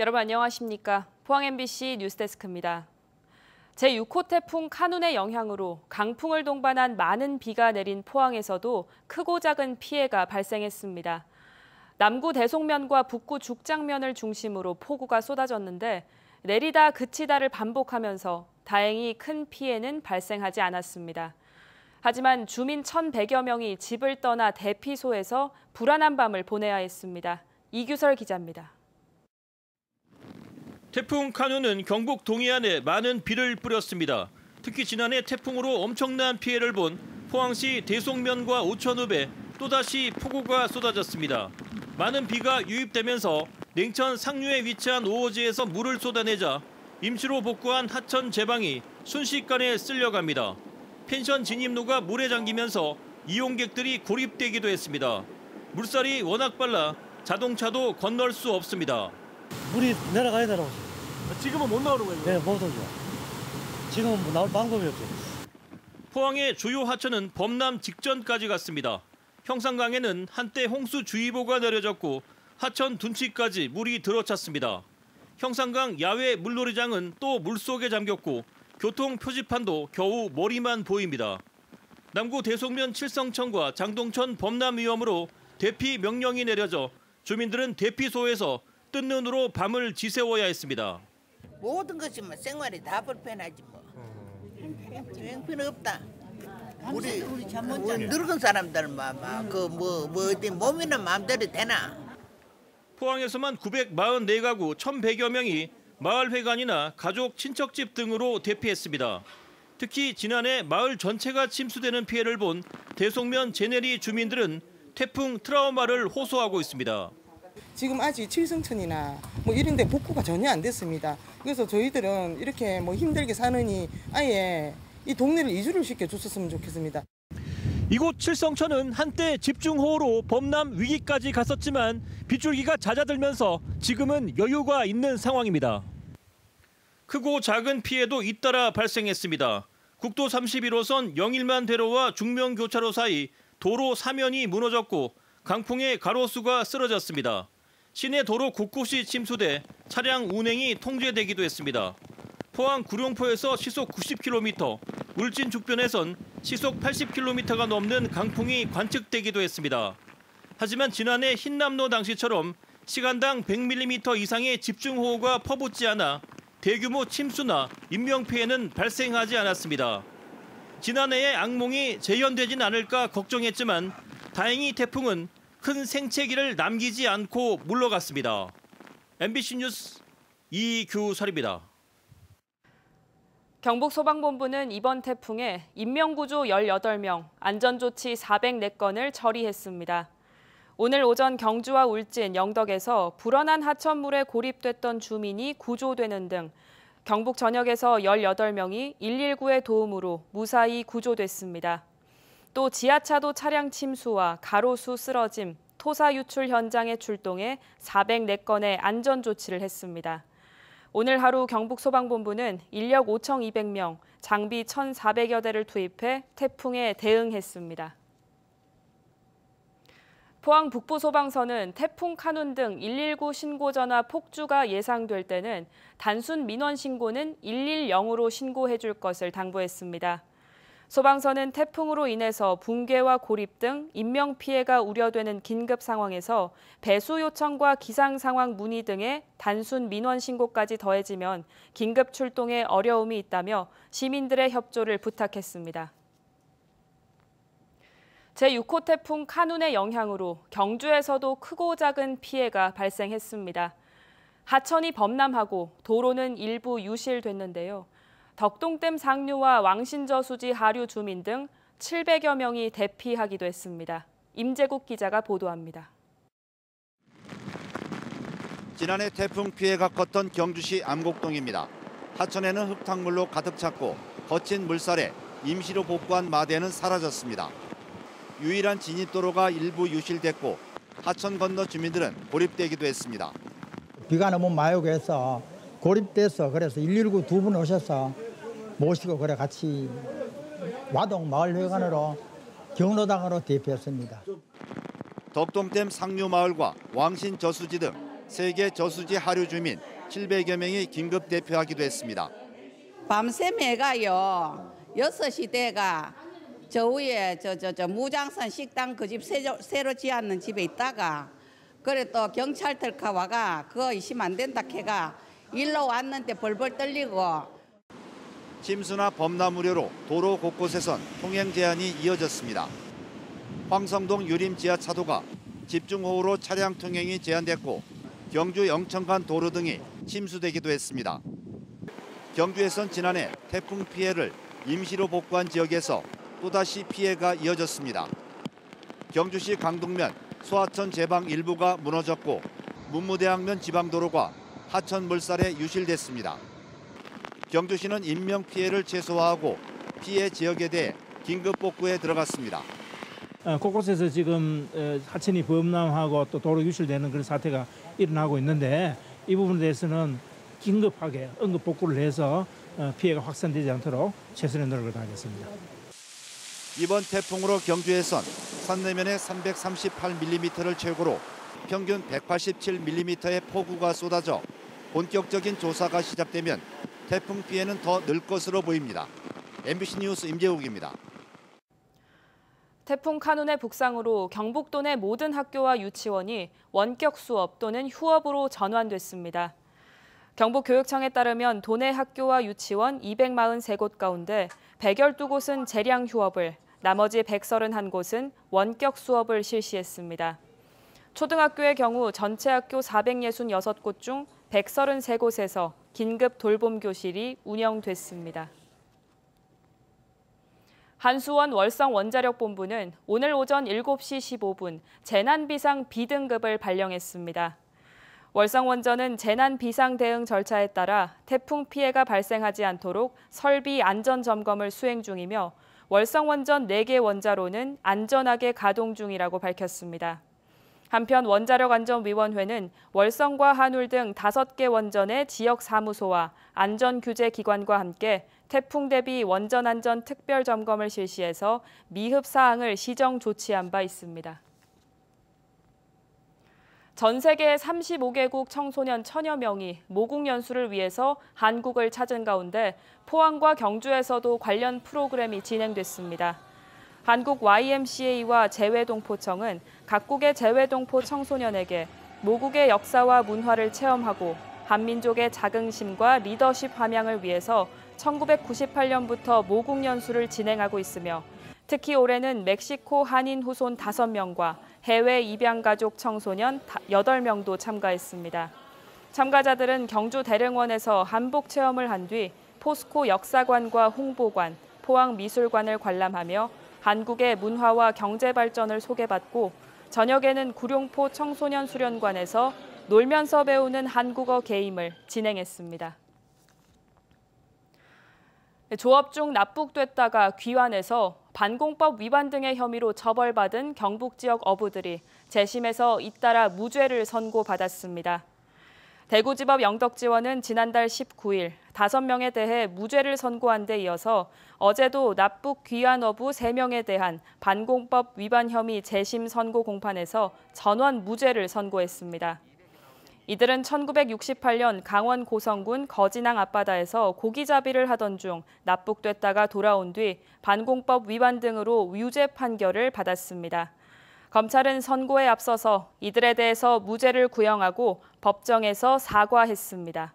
여러분 안녕하십니까? 포항 MBC 뉴스데스크입니다. 제6호 태풍 카눈의 영향으로 강풍을 동반한 많은 비가 내린 포항에서도 크고 작은 피해가 발생했습니다. 남구 대송면과 북구 죽장면을 중심으로 폭우가 쏟아졌는데 내리다 그치다를 반복하면서 다행히 큰 피해는 발생하지 않았습니다. 하지만 주민 1,100여 명이 집을 떠나 대피소에서 불안한 밤을 보내야 했습니다. 이규설 기자입니다. 태풍 카눈은 경북 동해안에 많은 비를 뿌렸습니다. 특히 지난해 태풍으로 엄청난 피해를 본 포항시 대송면과 오천읍에 또다시 폭우가 쏟아졌습니다. 많은 비가 유입되면서 냉천 상류에 위치한 오호지에서 물을 쏟아내자 임시로 복구한 하천 제방이 순식간에 쓸려갑니다. 펜션 진입로가 물에 잠기면서 이용객들이 고립되기도 했습니다. 물살이 워낙 빨라 자동차도 건널 수 없습니다. 물이 내려가야 되라고. 지금은 못 나오는 거예요? 네, 못 오죠. 지금은 뭐 나올 방법이 없죠. 포항의 주요 하천은 범람 직전까지 갔습니다. 형산강에는 한때 홍수주의보가 내려졌고 하천 둔치까지 물이 들어찼습니다. 형산강 야외 물놀이장은 또 물속에 잠겼고 교통 표지판도 겨우 머리만 보입니다. 남구 대송면 칠성천과 장동천 범람 위험으로 대피 명령이 내려져 주민들은 대피소에서 뜬 눈으로 밤을 지새워야 했습니다. 모든 것이 뭐 생활이 다 불편하지 뭐. 형편 없다. 우리 늙은 사람들만 어디 몸이나 마음대로 되나. 포항에서만 944가구 1,100여 명이 마을회관이나 가족 친척집 등으로 대피했습니다. 특히 지난해 마을 전체가 침수되는 피해를 본 대송면 제네리 주민들은 태풍 트라우마를 호소하고 있습니다. 지금 아직 칠성천이나 뭐 이런 데 복구가 전혀 안 됐습니다. 그래서 저희들은 이렇게 뭐 힘들게 사느니 아예 이 동네를 이주를 시켜줬었으면 좋겠습니다. 이곳 칠성천은 한때 집중호우로 범람 위기까지 갔었지만 빗줄기가 잦아들면서 지금은 여유가 있는 상황입니다. 크고 작은 피해도 잇따라 발생했습니다. 국도 31호선 영일만 대로와 중명교차로 사이 도로 사면이 무너졌고 강풍에 가로수가 쓰러졌습니다. 시내 도로 곳곳이 침수돼 차량 운행이 통제되기도 했습니다. 포항 구룡포에서 시속 90km, 울진 죽변에선 시속 80km가 넘는 강풍이 관측되기도 했습니다. 하지만 지난해 흰남노 당시처럼 시간당 100mm 이상의 집중호우가 퍼붓지 않아 대규모 침수나 인명피해는 발생하지 않았습니다. 지난해의 악몽이 재현되진 않을까 걱정했지만 다행히 태풍은 큰 생채기를 남기지 않고 물러갔습니다. MBC 뉴스 이규설입니다. 경북소방본부는 이번 태풍에 인명구조 18명, 안전조치 404건을 처리했습니다. 오늘 오전 경주와 울진, 영덕에서 불어난 하천물에 고립됐던 주민이 구조되는 등 경북 전역에서 18명이 119의 도움으로 무사히 구조됐습니다. 또 지하차도 차량 침수와 가로수 쓰러짐, 토사 유출 현장에 출동해 404건의 안전조치를 했습니다. 오늘 하루 경북소방본부는 인력 5,200명, 장비 1,400여 대를 투입해 태풍에 대응했습니다. 포항 북부소방서는 태풍 카눈 등 119 신고 전화 폭주가 예상될 때는 단순 민원 신고는 110으로 신고해 줄 것을 당부했습니다. 소방서는 태풍으로 인해서 붕괴와 고립 등 인명피해가 우려되는 긴급 상황에서 배수 요청과 기상 상황 문의 등의 단순 민원 신고까지 더해지면 긴급 출동에 어려움이 있다며 시민들의 협조를 부탁했습니다. 제6호 태풍 카눈의 영향으로 경주에서도 크고 작은 피해가 발생했습니다. 하천이 범람하고 도로는 일부 유실됐는데요. 덕동댐 상류와 왕신저수지 하류 주민 등 700여 명이 대피하기도 했습니다. 임재국 기자가 보도합니다. 지난해 태풍 피해가 컸던 경주시 암곡동입니다. 하천에는 흙탕물로 가득 찼고 거친 물살에 임시로 복구한 마대는 사라졌습니다. 유일한 진입도로가 일부 유실됐고 하천 건너 주민들은 고립되기도 했습니다. 비가 너무 마요해서 고립돼서 그래서 119 두 분 오셔서 모시고 그래 같이 와동 마을회관으로 경로당으로 대피했습니다. 덕동댐 상류마을과 왕신 저수지 등 세계 저수지 하류 주민 700여 명이 긴급 대피하기도 했습니다. 밤샘에 가요. 6시 대가 저 위에 저 무장선 식당 그 집 새로 지었는 집에 있다가 그래 또 경찰들가 와가 그거 있으면 안 된다 해가 일로 왔는데 벌벌 떨리고. 침수나 범람 우려로 도로 곳곳에선 통행 제한이 이어졌습니다. 황성동 유림 지하차도가 집중호우로 차량 통행이 제한됐고 경주 영천 간 도로 등이 침수되기도 했습니다. 경주에선 지난해 태풍 피해를 임시로 복구한 지역에서 또다시 피해가 이어졌습니다. 경주시 강동면 소하천 제방 일부가 무너졌고 문무대학면 지방도로가 하천 물살에 유실됐습니다. 경주시는 인명 피해를 최소화하고 피해 지역에 대해 긴급 복구에 들어갔습니다. 곳곳에서 지금 하천이 범람하고 또 도로 유실되는 그런 사태가 일어나고 있는데 이 부분에 대해서는 긴급하게 응급 복구를 해서 피해가 확산되지 않도록 최선의 노력을 다하겠습니다. 이번 태풍으로 경주에선 산내면에 338mm를 최고로 평균 187mm의 폭우가 쏟아져 본격적인 조사가 시작되면 태풍 피해는 더 늘 것으로 보입니다. MBC 뉴스 임재욱입니다. 태풍 카눈의 북상으로 경북도 내 모든 학교와 유치원이 원격 수업 또는 휴업으로 전환됐습니다. 경북교육청에 따르면 도내 학교와 유치원 243곳 가운데 112곳은 재량 휴업을, 나머지 131곳은 원격 수업을 실시했습니다. 초등학교의 경우 전체 학교 466곳 중 133곳에서 긴급 돌봄 교실이 운영됐습니다. 한수원 월성원자력본부는 오늘 오전 7시 15분 재난비상 B등급을 발령했습니다. 월성원전은 재난비상 대응 절차에 따라 태풍 피해가 발생하지 않도록 설비 안전 점검을 수행 중이며 월성원전 4개 원자로는 안전하게 가동 중이라고 밝혔습니다. 한편 원자력안전위원회는 월성과 한울 등 5개 원전의 지역사무소와 안전규제기관과 함께 태풍 대비 원전안전 특별점검을 실시해서 미흡 사항을 시정 조치한 바 있습니다. 전 세계 35개국 청소년 1000여 명이 모국 연수를 위해서 한국을 찾은 가운데 포항과 경주에서도 관련 프로그램이 진행됐습니다. 한국 YMCA와 재외동포청은 각국의 재외동포 청소년에게 모국의 역사와 문화를 체험하고 한민족의 자긍심과 리더십 함양을 위해서 1998년부터 모국 연수를 진행하고 있으며 특히 올해는 멕시코 한인 후손 5명과 해외 입양 가족 청소년 8명도 참가했습니다. 참가자들은 경주 대릉원에서 한복 체험을 한 뒤 포스코 역사관과 홍보관, 포항미술관을 관람하며 한국의 문화와 경제 발전을 소개받고 저녁에는 구룡포 청소년 수련관에서 놀면서 배우는 한국어 게임을 진행했습니다. 조업 중 납북됐다가 귀환해서 반공법 위반 등의 혐의로 처벌받은 경북 지역 어부들이 재심에서 잇따라 무죄를 선고받았습니다. 대구지법 영덕지원은 지난달 19일 5명에 대해 무죄를 선고한 데 이어서 어제도 납북 귀환 어부 3명에 대한 반공법 위반 혐의 재심 선고 공판에서 전원 무죄를 선고했습니다. 이들은 1968년 강원 고성군 거진항 앞바다에서 고기잡이를 하던 중 납북됐다가 돌아온 뒤 반공법 위반 등으로 유죄 판결을 받았습니다. 검찰은 선고에 앞서서 이들에 대해서 무죄를 구형하고 법정에서 사과했습니다.